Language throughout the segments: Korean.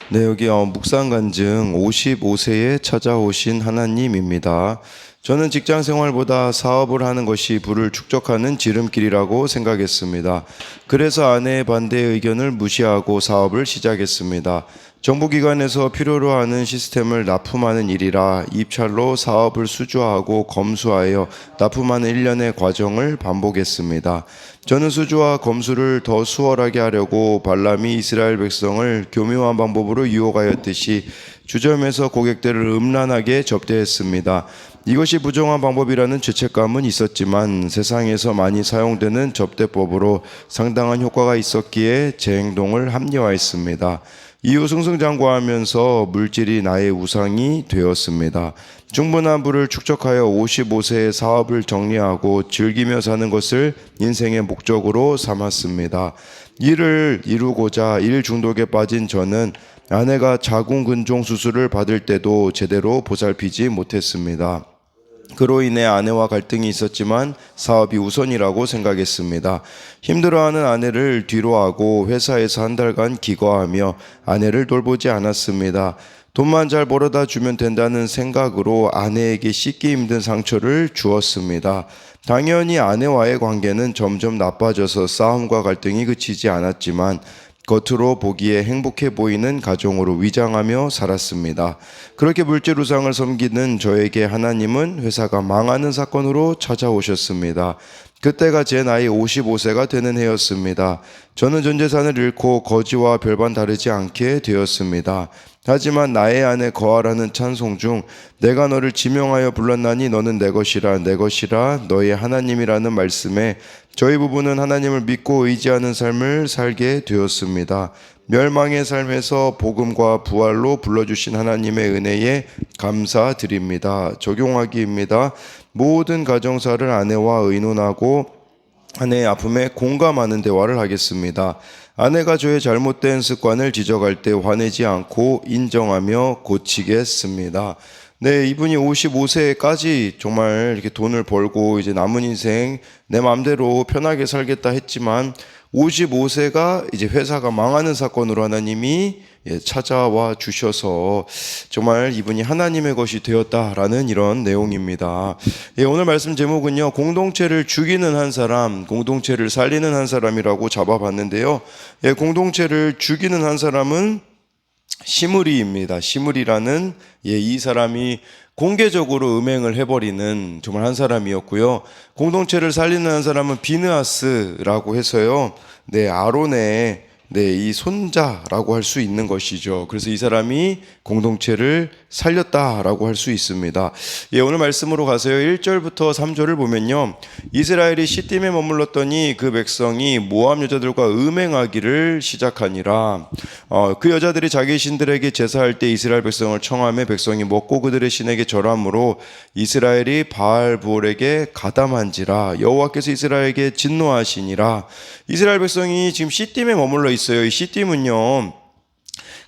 네, 여기 묵상 간증 55세에 찾아오신 하나님입니다. 저는 직장 생활보다 사업을 하는 것이 부를 축적하는 지름길이라고 생각했습니다. 그래서 아내의 반대 의견을 무시하고 사업을 시작했습니다. 정부기관에서 필요로 하는 시스템을 납품하는 일이라 입찰로 사업을 수주하고 검수하여 납품하는 일련의 과정을 반복했습니다. 저는 수주와 검수를 더 수월하게 하려고 발람이 이스라엘 백성을 교묘한 방법으로 유혹하였듯이 주점에서 고객들을 음란하게 접대했습니다. 이것이 부정한 방법이라는 죄책감은 있었지만 세상에서 많이 사용되는 접대법으로 상당한 효과가 있었기에 제 행동을 합리화했습니다. 이후 승승장구하면서 물질이 나의 우상이 되었습니다. 충분한 부를 축적하여 55세의 사업을 정리하고 즐기며 사는 것을 인생의 목적으로 삼았습니다. 이를 이루고자 일 중독에 빠진 저는 아내가 자궁근종 수술을 받을 때도 제대로 보살피지 못했습니다. 그로 인해 아내와 갈등이 있었지만 사업이 우선이라고 생각했습니다. 힘들어하는 아내를 뒤로하고 회사에서 한 달간 기거하며 아내를 돌보지 않았습니다. 돈만 잘 벌어다 주면 된다는 생각으로 아내에게 씻기 힘든 상처를 주었습니다. 당연히 아내와의 관계는 점점 나빠져서 싸움과 갈등이 그치지 않았지만 겉으로 보기에 행복해 보이는 가정으로 위장하며 살았습니다. 그렇게 물질 우상을 섬기는 저에게 하나님은 회사가 망하는 사건으로 찾아오셨습니다. 그때가 제 나이 55세가 되는 해였습니다. 저는 전 재산을 잃고 거지와 별반 다르지 않게 되었습니다. 하지만 나의 안에 거하라는 찬송 중 내가 너를 지명하여 불렀나니 너는 내 것이라 너의 하나님이라는 말씀에 저희 부부는 하나님을 믿고 의지하는 삶을 살게 되었습니다. 멸망의 삶에서 복음과 부활로 불러주신 하나님의 은혜에 감사드립니다. 적용하기입니다. 모든 가정사를 아내와 의논하고 아내의 아픔에 공감하는 대화를 하겠습니다. 아내가 저의 잘못된 습관을 지적할 때 화내지 않고 인정하며 고치겠습니다. 네, 이분이 55세까지 정말 이렇게 돈을 벌고 이제 남은 인생 내 마음대로 편하게 살겠다 했지만 55세가 이제 회사가 망하는 사건으로 하나님이 찾아와 주셔서 정말 이분이 하나님의 것이 되었다라는 이런 내용입니다. 오늘 말씀 제목은요, 공동체를 죽이는 한 사람, 공동체를 살리는 한 사람이라고 잡아봤는데요. 공동체를 죽이는 한 사람은 시므리입니다. 시므리라는 이 사람이 공개적으로 음행을 해버리는 정말 한 사람이었고요. 공동체를 살리는 한 사람은 비느하스라고 해서요. 아론의 이 손자라고 할 수 있는 것이죠. 그래서 이 사람이 공동체를 살렸다라고 할 수 있습니다. 오늘 말씀으로 가서요. 1절부터 3절을 보면요. 이스라엘이 시딤에 머물렀더니 그 백성이 모압 여자들과 음행하기를 시작하니라. 그 여자들이 자기 신들에게 제사할 때 이스라엘 백성을 청하며 백성이 먹고 그들의 신에게 절함으로 이스라엘이 바알 부올에게 가담한지라. 여호와께서 이스라엘에게 진노하시니라. 이스라엘 백성이 지금 시딤에 머물러 있어요. 이 시딤은요,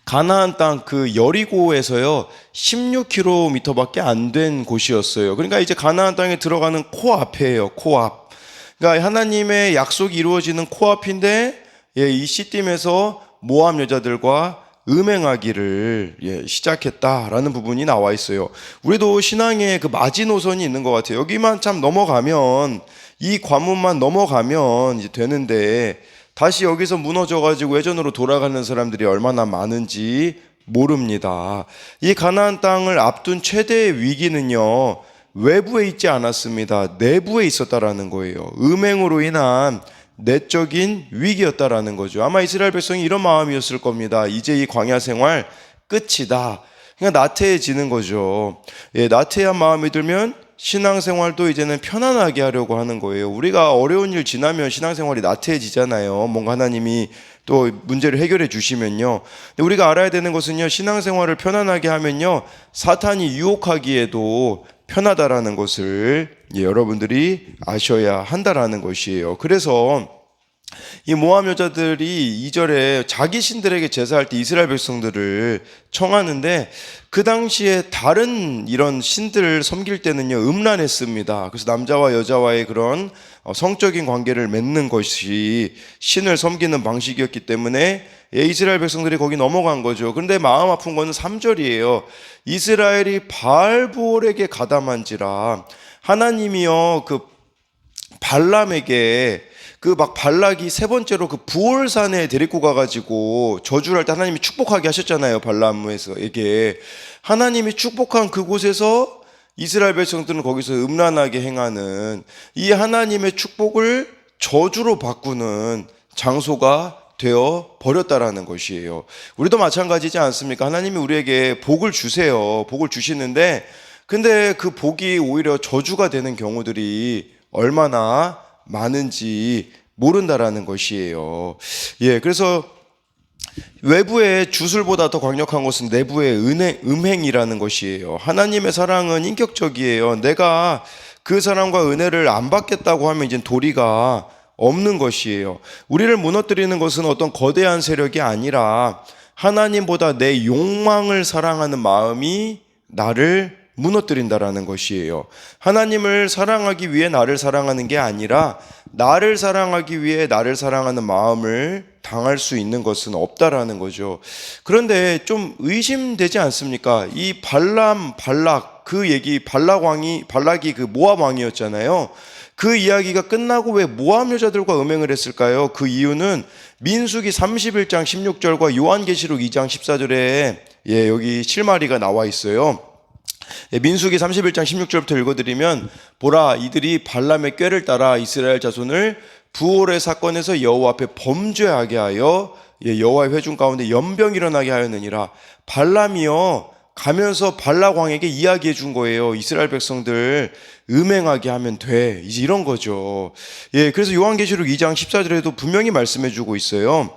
가나안 땅 그 여리고에서요 16km밖에 안 된 곳이었어요. 그러니까 이제 가나안 땅에 들어가는 코앞이에요. 코앞. 그러니까 하나님의 약속이 이루어지는 코앞인데 이 시딤에서 모압 여자들과 음행하기를 시작했다라는 부분이 나와 있어요. 우리도 신앙의 그 마지노선이 있는 것 같아요. 여기만 참 넘어가면, 이 관문만 넘어가면 이제 되는데 다시 여기서 무너져가지고 예전으로 돌아가는 사람들이 얼마나 많은지 모릅니다. 이 가나안 땅을 앞둔 최대의 위기는요, 외부에 있지 않았습니다. 내부에 있었다라는 거예요. 음행으로 인한 내적인 위기였다라는 거죠. 아마 이스라엘 백성이 이런 마음이었을 겁니다. 이제 이 광야 생활 끝이다. 그러니까 나태해지는 거죠. 나태한 마음이 들면 신앙생활도 이제는 편안하게 하려고 하는 거예요. 우리가 어려운 일 지나면 신앙생활이 나태해지잖아요. 뭔가 하나님이 또 문제를 해결해 주시면요. 근데 우리가 알아야 되는 것은요, 신앙생활을 편안하게 하면요, 사탄이 유혹하기에도 편하다라는 것을 여러분들이 아셔야 한다라는 것이에요. 그래서 이 모압 여자들이 2절에 자기 신들에게 제사할 때 이스라엘 백성들을 청하는데, 그 당시에 다른 이런 신들을 섬길 때는요 음란했습니다. 그래서 남자와 여자와의 그런 성적인 관계를 맺는 것이 신을 섬기는 방식이었기 때문에 이스라엘 백성들이 거기 넘어간 거죠. 그런데 마음 아픈 거는 3절이에요. 이스라엘이 바알보올에게 가담한지라. 하나님이요 그 발람에게 발락이 세 번째로 그 부올산에 데리고 가가지고 저주를 할 때 하나님이 축복하게 하셨잖아요. 발람에서에게 하나님이 축복한 그곳에서 이스라엘 백성들은 거기서 음란하게 행하는 이 하나님의 축복을 저주로 바꾸는 장소가 되어 버렸다라는 것이에요. 우리도 마찬가지지 않습니까? 하나님이 우리에게 복을 주세요. 복을 주시는데 근데 그 복이 오히려 저주가 되는 경우들이 얼마나 많은지 모른다라는 것이에요. 그래서 외부의 주술보다 더 강력한 것은 내부의 음행이라는 것이에요. 하나님의 사랑은 인격적이에요. 내가 그 사랑과 은혜를 안 받겠다고 하면 이제 도리가 없는 것이에요. 우리를 무너뜨리는 것은 어떤 거대한 세력이 아니라 하나님보다 내 욕망을 사랑하는 마음이 나를 무너뜨린다라는 것이에요. 하나님을 사랑하기 위해 나를 사랑하는 게 아니라 나를 사랑하기 위해 나를 사랑하는 마음을 당할 수 있는 것은 없다라는 거죠. 그런데 좀 의심되지 않습니까? 이 발락 그 얘기, 발락이 그 모압 왕이었잖아요. 그 이야기가 끝나고 왜 모압 여자들과 음행을 했을까요? 그 이유는 민수기 31장 16절과 요한계시록 2장 14절에 여기 실마리가 나와 있어요. 민수기 31장 16절부터 읽어드리면, 보라 이들이 발람의 꾀를 따라 이스라엘 자손을 부올의 사건에서 여호와 앞에 범죄하게 하여 여호와의 회중 가운데 연병이 일어나게 하였느니라. 발람이요 가면서 발락 왕에게 이야기해 준 거예요. 이스라엘 백성들 음행하게 하면 돼, 이제 이런 거죠. 그래서 요한계시록 2장 14절에도 분명히 말씀해 주고 있어요.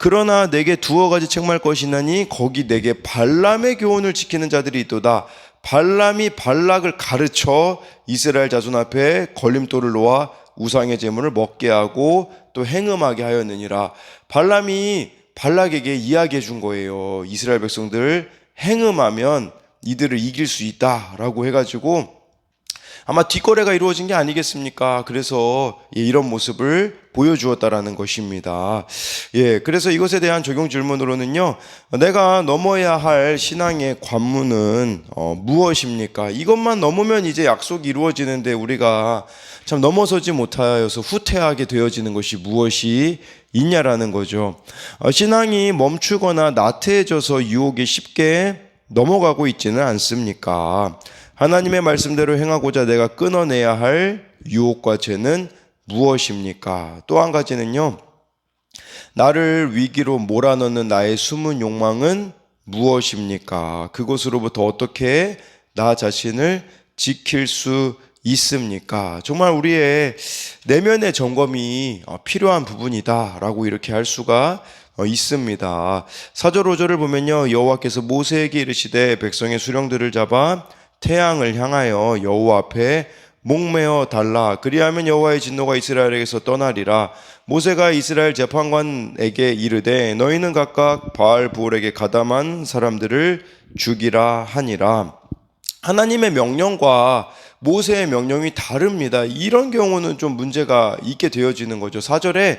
그러나 내게 두어 가지 책망할 것이나니 거기 내게 발람의 교훈을 지키는 자들이 있도다. 발람이 발락을 가르쳐 이스라엘 자손 앞에 걸림돌을 놓아 우상의 제물을 먹게 하고 또 행음하게 하였느니라. 발람이 발락에게 이야기해 준 거예요. 이스라엘 백성들 행음하면 이들을 이길 수 있다라고 해가지고 아마 뒷거래가 이루어진 게 아니겠습니까? 그래서 이런 모습을 보여주었다라는 것입니다. 그래서 이것에 대한 적용 질문으로는요, 내가 넘어야 할 신앙의 관문은 무엇입니까? 이것만 넘으면 이제 약속이 이루어지는데 우리가 참 넘어서지 못하여서 후퇴하게 되어지는 것이 무엇이 있냐라는 거죠. 신앙이 멈추거나 나태해져서 유혹에 쉽게 넘어가고 있지는 않습니까? 하나님의 말씀대로 행하고자 내가 끊어내야 할 유혹과 죄는 무엇입니까? 또 한 가지는요, 나를 위기로 몰아넣는 나의 숨은 욕망은 무엇입니까? 그것으로부터 어떻게 나 자신을 지킬 수 있습니까? 정말 우리의 내면의 점검이 필요한 부분이다라고 이렇게 할 수가 있습니다. 4절 5절을 보면요, 여호와께서 모세에게 이르시되 백성의 수령들을 잡아 태양을 향하여 여호와 앞에 목매어 달라. 그리하면 여호와의 진노가 이스라엘에게서 떠나리라. 모세가 이스라엘 재판관에게 이르되 너희는 각각 바알부올에게 가담한 사람들을 죽이라 하니라. 하나님의 명령과 모세의 명령이 다릅니다. 이런 경우는 좀 문제가 있게 되어지는 거죠. 4절에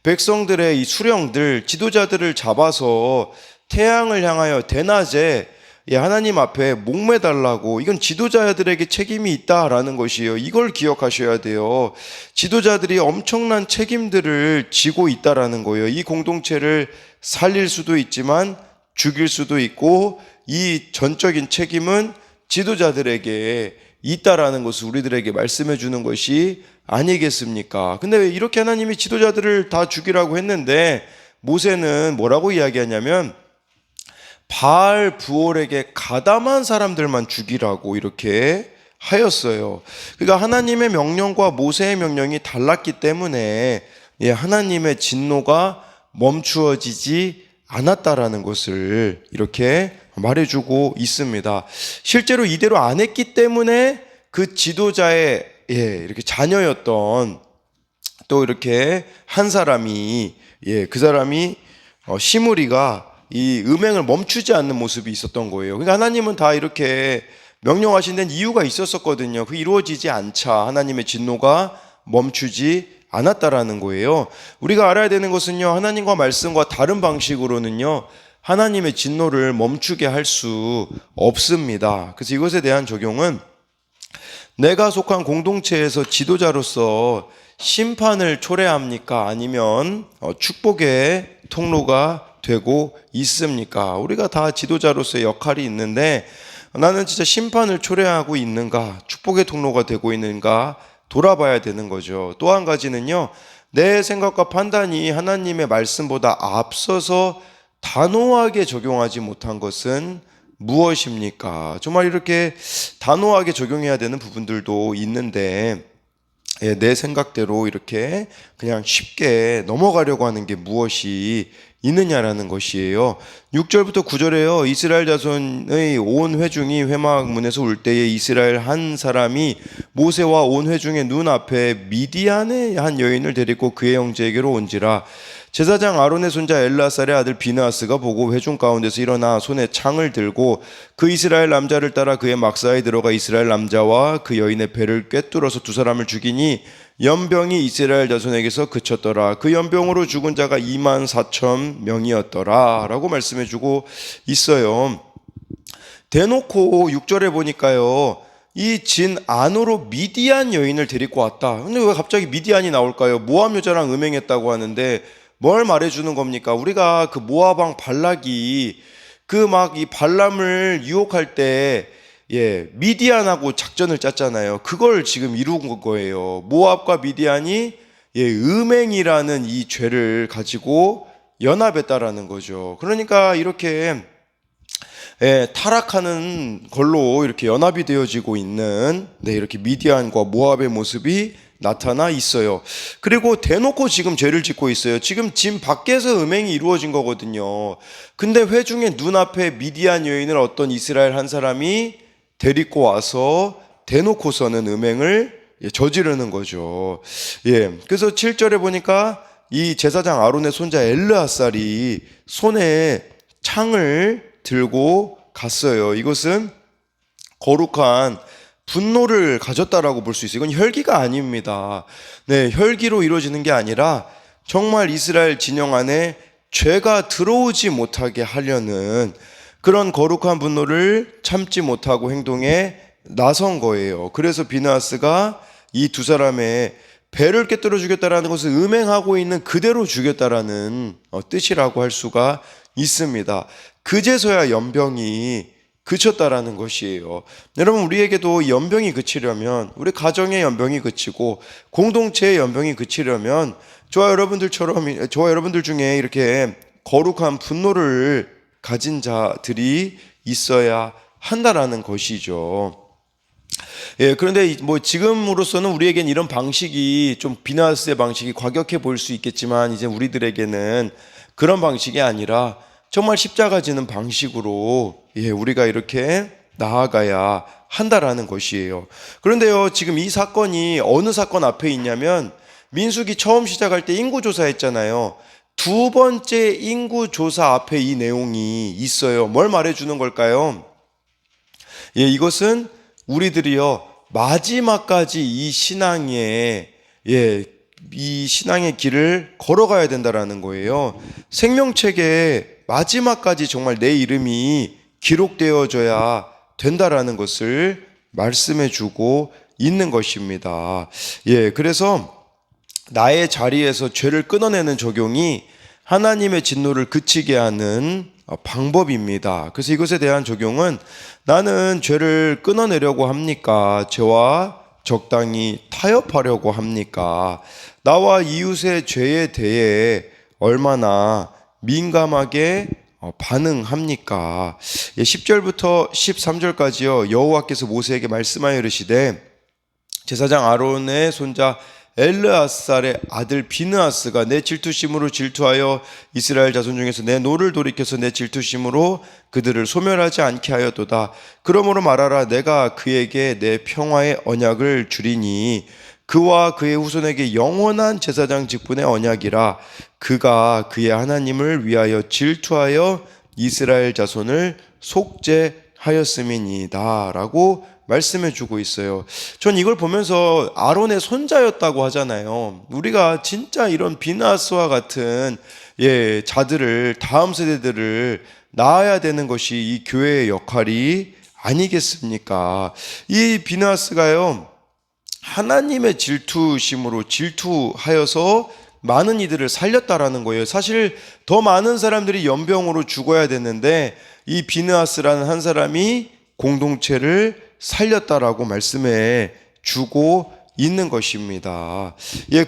백성들의 이 수령들, 지도자들을 잡아서 태양을 향하여 대낮에 하나님 앞에 목매달라고, 이건 지도자들에게 책임이 있다라는 것이에요. 이걸 기억하셔야 돼요. 지도자들이 엄청난 책임들을 지고 있다라는 거예요. 이 공동체를 살릴 수도 있지만 죽일 수도 있고, 이 전적인 책임은 지도자들에게 있다라는 것을 우리들에게 말씀해 주는 것이 아니겠습니까? 근데 왜 이렇게 하나님이 지도자들을 다 죽이라고 했는데 모세는 뭐라고 이야기하냐면 바알부올에게 가담한 사람들만 죽이라고 이렇게 하였어요. 그러니까 하나님의 명령과 모세의 명령이 달랐기 때문에 하나님의 진노가 멈추어지지 않았다라는 것을 이렇게 말해주고 있습니다. 실제로 이대로 안 했기 때문에 그 지도자의 이렇게 자녀였던, 또 이렇게 한 사람이 그 사람이 시므리가 이 음행을 멈추지 않는 모습이 있었던 거예요. 그러니까 하나님은 다 이렇게 명령하신 데는 이유가 있었거든요. 그 이루어지지 않자 하나님의 진노가 멈추지 않았다라는 거예요. 우리가 알아야 되는 것은요, 하나님과 말씀과 다른 방식으로는요, 하나님의 진노를 멈추게 할 수 없습니다. 그래서 이것에 대한 적용은 내가 속한 공동체에서 지도자로서 심판을 초래합니까? 아니면 축복의 통로가 되고 있습니까? 우리가 다 지도자로서의 역할이 있는데 나는 진짜 심판을 초래하고 있는가? 축복의 통로가 되고 있는가? 돌아봐야 되는 거죠. 또 한 가지는요, 내 생각과 판단이 하나님의 말씀보다 앞서서 단호하게 적용하지 못한 것은 무엇입니까? 정말 이렇게 단호하게 적용해야 되는 부분들도 있는데 내 생각대로 이렇게 그냥 쉽게 넘어가려고 하는 게 무엇이 있느냐라는 것이에요. 6절부터 9절에요. 이스라엘 자손의 온 회중이 회막문에서 올 때에 이스라엘 한 사람이 모세와 온 회중의 눈앞에 미디안의 한 여인을 데리고 그의 형제에게로 온지라. 제사장 아론의 손자 엘르아살의 아들 비느하스가 보고 회중 가운데서 일어나 손에 창을 들고 그 이스라엘 남자를 따라 그의 막사에 들어가 이스라엘 남자와 그 여인의 배를 꿰뚫어서 두 사람을 죽이니 연병이 이스라엘 자손에게서 그쳤더라. 그 연병으로 죽은 자가 24,000명이었더라 라고 말씀해주고 있어요. 대놓고 6절에 보니까요, 이 진 안으로 미디안 여인을 데리고 왔다. 근데 왜 갑자기 미디안이 나올까요? 모압 여자랑 음행했다고 하는데 뭘 말해주는 겁니까? 우리가 그 모압 왕 발락이 그 막 이 발람을 유혹할 때 미디안하고 작전을 짰잖아요. 그걸 지금 이룬 거예요. 모압과 미디안이 음행이라는 이 죄를 가지고 연합했다라는 거죠. 그러니까 이렇게 타락하는 걸로 이렇게 연합이 되어지고 있는 이렇게 미디안과 모압의 모습이 나타나 있어요. 그리고 대놓고 지금 죄를 짓고 있어요. 지금 진 밖에서 음행이 이루어진 거거든요. 근데 회중의 눈앞에 미디안 여인을 어떤 이스라엘 한 사람이 데리고 와서 대놓고서는 음행을 저지르는 거죠. 그래서 7절에 보니까 이 제사장 아론의 손자 엘르아살이 손에 창을 들고 갔어요. 이것은 거룩한 분노를 가졌다라고 볼 수 있어요. 이건 혈기가 아닙니다. 혈기로 이루어지는 게 아니라 정말 이스라엘 진영 안에 죄가 들어오지 못하게 하려는 그런 거룩한 분노를 참지 못하고 행동에 나선 거예요. 그래서 비느하스가 이 두 사람의 배를 꿰뚫어 죽였다라는 것을 음행하고 있는 그대로 죽였다라는 뜻이라고 할 수가 있습니다. 그제서야 연병이 그쳤다라는 것이에요. 여러분, 우리에게도 연병이 그치려면, 우리 가정의 연병이 그치고 공동체의 연병이 그치려면 저와 여러분들 중에 이렇게 거룩한 분노를 가진 자들이 있어야 한다라는 것이죠. 그런데 지금으로서는 우리에겐 이런 방식이 좀 비느하스의 방식이 과격해 보일 수 있겠지만 이제 우리들에게는 그런 방식이 아니라 정말 십자가 지는 방식으로 우리가 이렇게 나아가야 한다라는 것이에요. 그런데요, 지금 이 사건이 어느 사건 앞에 있냐면 민수기 처음 시작할 때 인구조사했잖아요. 두 번째 인구조사 앞에 이 내용이 있어요. 뭘 말해주는 걸까요? 이것은 우리들이요, 마지막까지 이 신앙의 길을 걸어가야 된다라는 거예요. 생명책에 마지막까지 정말 내 이름이 기록되어져야 된다라는 것을 말씀해 주고 있는 것입니다. 그래서 나의 자리에서 죄를 끊어내는 적용이 하나님의 진노를 그치게 하는 방법입니다. 그래서 이것에 대한 적용은 나는 죄를 끊어내려고 합니까? 죄와 적당히 타협하려고 합니까? 나와 이웃의 죄에 대해 얼마나 민감하게 반응합니까? 10절부터 13절까지요. 여호와께서 모세에게 말씀하여 이르시되 제사장 아론의 손자 엘르아살의 아들 비느하스가 내 질투심으로 질투하여 이스라엘 자손 중에서 내 노를 돌이켜서 내 질투심으로 그들을 소멸하지 않게 하였도다. 그러므로 말하라. 내가 그에게 내 평화의 언약을 주리니 그와 그의 후손에게 영원한 제사장 직분의 언약이라. 그가 그의 하나님을 위하여 질투하여 이스라엘 자손을 속죄하였음이니이다 라고 말씀해 주고 있어요. 전 이걸 보면서 아론의 손자였다고 하잖아요. 우리가 진짜 이런 비느하스와 같은 자들을, 다음 세대들을 낳아야 되는 것이 이 교회의 역할이 아니겠습니까? 이 비느하스가요, 하나님의 질투심으로 질투하여서 많은 이들을 살렸다라는 거예요. 사실 더 많은 사람들이 연병으로 죽어야 되는데 이 비느하스라는 한 사람이 공동체를 살렸다라고 말씀해 주고 있는 것입니다.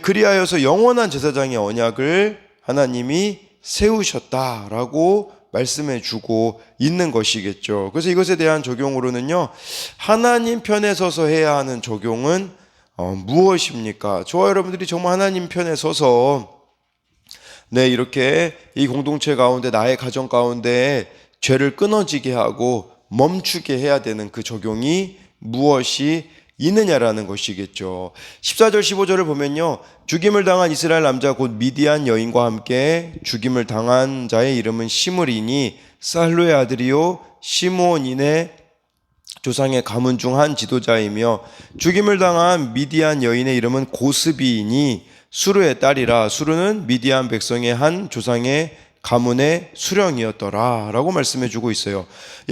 그리하여서 영원한 제사장의 언약을 하나님이 세우셨다라고 말씀해 주고 있는 것이겠죠. 그래서 이것에 대한 적용으로는요, 하나님 편에 서서 해야 하는 적용은 무엇입니까? 저와 여러분들이 정말 하나님 편에 서서 이렇게 이 공동체 가운데, 나의 가정 가운데 죄를 끊어지게 하고 멈추게 해야 되는 그 적용이 무엇이 있느냐라는 것이겠죠. 14절 15절을 보면요, 죽임을 당한 이스라엘 남자 곧 미디안 여인과 함께 죽임을 당한 자의 이름은 시므리니 살루의 아들이요 시므온인의 조상의 가문 중 한 지도자이며, 죽임을 당한 미디안 여인의 이름은 고스비이니 수르의 딸이라. 수르는 미디안 백성의 한 조상의 가문의 수령이었더라 라고 말씀해 주고 있어요.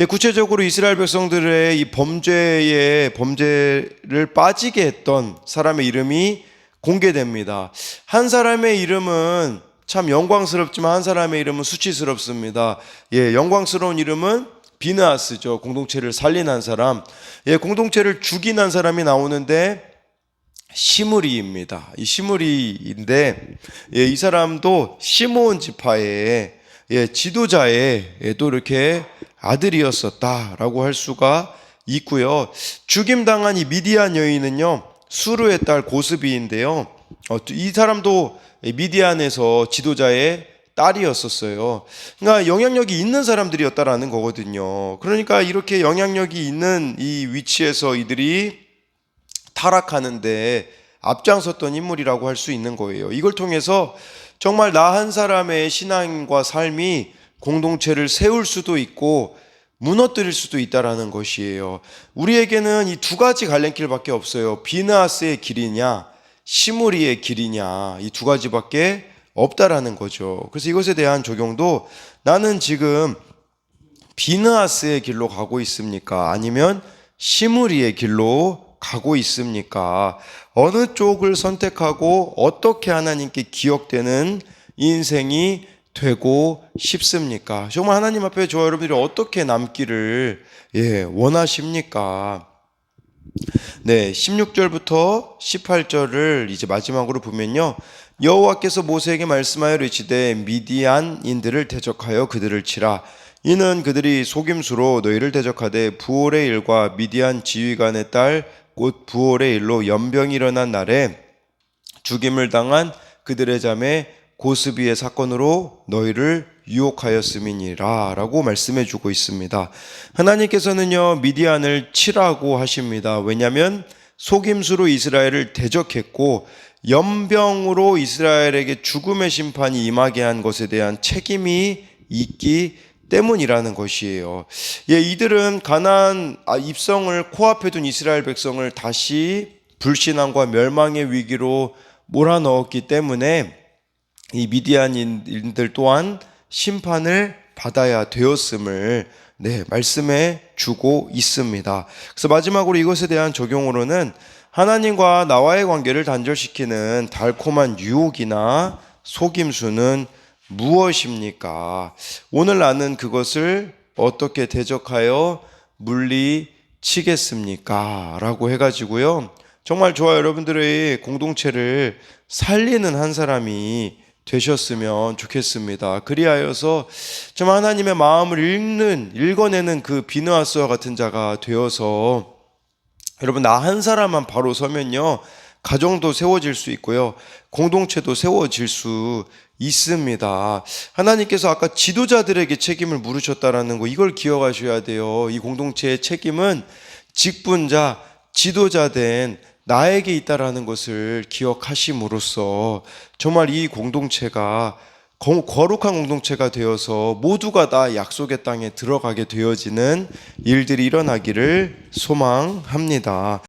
구체적으로 이스라엘 백성들의 이 범죄를 빠지게 했던 사람의 이름이 공개됩니다. 한 사람의 이름은 참 영광스럽지만 한 사람의 이름은 수치스럽습니다. 영광스러운 이름은 비느하스죠. 공동체를 살린 한 사람. 공동체를 죽인 한 사람이 나오는데 시므리입니다. 이 시므리인데 이 사람도 시므온 지파의 지도자의 또 이렇게 아들이었었다라고 할 수가 있고요. 죽임당한 이 미디안 여인은요, 수르의 딸 고스비인데요. 이 사람도 미디안에서 지도자의 딸이었었어요. 그러니까 영향력이 있는 사람들이었다라는 거거든요. 그러니까 이렇게 영향력이 있는 이 위치에서 이들이 타락하는데 앞장섰던 인물이라고 할 수 있는 거예요. 이걸 통해서 정말 나 한 사람의 신앙과 삶이 공동체를 세울 수도 있고 무너뜨릴 수도 있다라는 것이에요. 우리에게는 이 두 가지 갈림길밖에 없어요. 비느하스의 길이냐, 시므리의 길이냐, 이 두 가지밖에 없다라는 거죠. 그래서 이것에 대한 적용도, 나는 지금 비느하스의 길로 가고 있습니까? 아니면 시므리의 길로 가고 있습니까? 어느 쪽을 선택하고 어떻게 하나님께 기억되는 인생이 되고 싶습니까? 정말 하나님 앞에 저와 여러분들이 어떻게 남기를 원하십니까? 16절부터 18절을 이제 마지막으로 보면요, 여호와께서 모세에게 말씀하여 이르시되 미디안인들을 대적하여 그들을 치라. 이는 그들이 속임수로 너희를 대적하되 부올의 일과 미디안 지휘관의 딸 곧 부올의 일로 연병이 일어난 날에 죽임을 당한 그들의 자매 고스비의 사건으로 너희를 유혹하였음이니라 라고 말씀해 주고 있습니다. 하나님께서는요, 미디안을 치라고 하십니다. 왜냐하면 속임수로 이스라엘을 대적했고 연병으로 이스라엘에게 죽음의 심판이 임하게 한 것에 대한 책임이 있기 때문이라는 것이에요. 이들은 가나안 입성을 코앞에 둔 이스라엘 백성을 다시 불신앙과 멸망의 위기로 몰아넣었기 때문에 이 미디안인들 또한 심판을 받아야 되었음을 말씀해 주고 있습니다. 그래서 마지막으로 이것에 대한 적용으로는 하나님과 나와의 관계를 단절시키는 달콤한 유혹이나 속임수는 무엇입니까? 오늘 나는 그것을 어떻게 대적하여 물리치겠습니까? 라고 해가지고요, 정말 저와 여러분들의 공동체를 살리는 한 사람이 되셨으면 좋겠습니다. 그리하여서 좀 하나님의 마음을 읽어내는 그 비느하스와 같은 자가 되어서, 여러분, 나 한 사람만 바로 서면요, 가정도 세워질 수 있고요, 공동체도 세워질 수 있습니다. 하나님께서 아까 지도자들에게 책임을 물으셨다라는 거, 이걸 기억하셔야 돼요. 이 공동체의 책임은 직분자, 지도자 된 나에게 있다라는 것을 기억하심으로써 정말 이 공동체가 거룩한 공동체가 되어서 모두가 다 약속의 땅에 들어가게 되어지는 일들이 일어나기를 소망합니다.